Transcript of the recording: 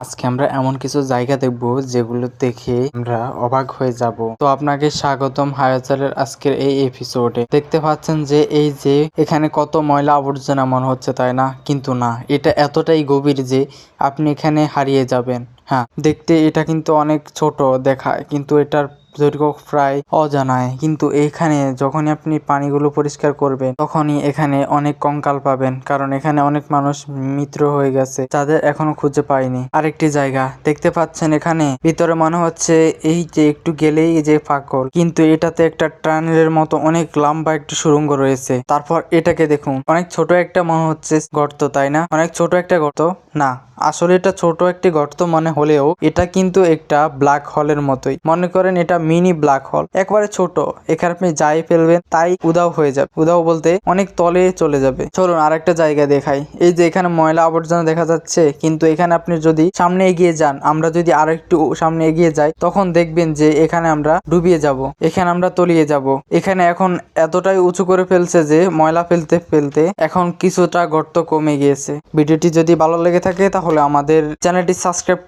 আজকে আমরা এমন কিছু জায়গা দেখব যেগুলো দেখে আমরা অবাক হয়ে যাব। তো আপনাকে স্বাগতম হায়াচালের আজকের এই এপিসোডে। দেখতে পাচ্ছেন যে এই যে এখানে কত ময়লা আবর্জনা মনে হচ্ছে, তাই না? কিন্তু না, এটা এতটাই গভীর যে আপনি এখানে হারিয়ে যাবেন। হ্যাঁ, দেখতে এটা কিন্তু অনেক ছোট দেখায়, কিন্তু এটার দৈর্ঘ্য প্রায় অজানায়। কিন্তু এখানে যখনই আপনি পানিগুলো পরিষ্কার করবেন তখনই এখানে অনেক কঙ্কাল পাবেন, কারণ এখানে অনেক মানুষ মৃত হয়ে গেছে যাদের এখনো খুঁজে পায়নি। আরেকটি জায়গা দেখতে পাচ্ছেন, এখানে ভিতরে মনে হচ্ছে এই যে একটু গেলেই যে ফাঁকল, কিন্তু এটাতে একটা টানেলের মতো অনেক লম্বা একটি সুড়ঙ্গ রয়েছে। তারপর এটাকে দেখুন, অনেক ছোট একটা মনে হচ্ছে গর্ত, তাই না? অনেক ছোট একটা গর্ত না, আসলে এটা ছোট একটি গর্ত মনে হলেও এটা কিন্তু একটা ব্ল্যাক হোলের মতোই। মনে করেন এটা মিনি ব্ল্যাক হোল, একবারে ছোট। এখানে আপনি যাই ফেলবেন তাই উধাও হয়ে যাবে। উধাও বলতে অনেক তলে চলে যাবে। চলুন আরেকটা জায়গা দেখাই। এই যে এখানে ময়লা আবর্জনা দেখা যাচ্ছে, কিন্তু এখানে আপনি যদি সামনে এগিয়ে যান, আমরা যদি আরেকটু সামনে এগিয়ে যাই, তখন দেখবেন যে এখানে আমরা ডুবিয়ে যাব, এখানে আমরা তলিয়ে যাব। এখানে এখন এতটাই উঁচু করে ফেলছে যে ময়লা ফেলতে ফেলতে এখন কিছুটা গর্ত কমে গিয়েছে। ভিডিওটি যদি ভালো লেগে থাকে তাহলে আমাদের চ্যানেলটি সাবস্ক্রাইব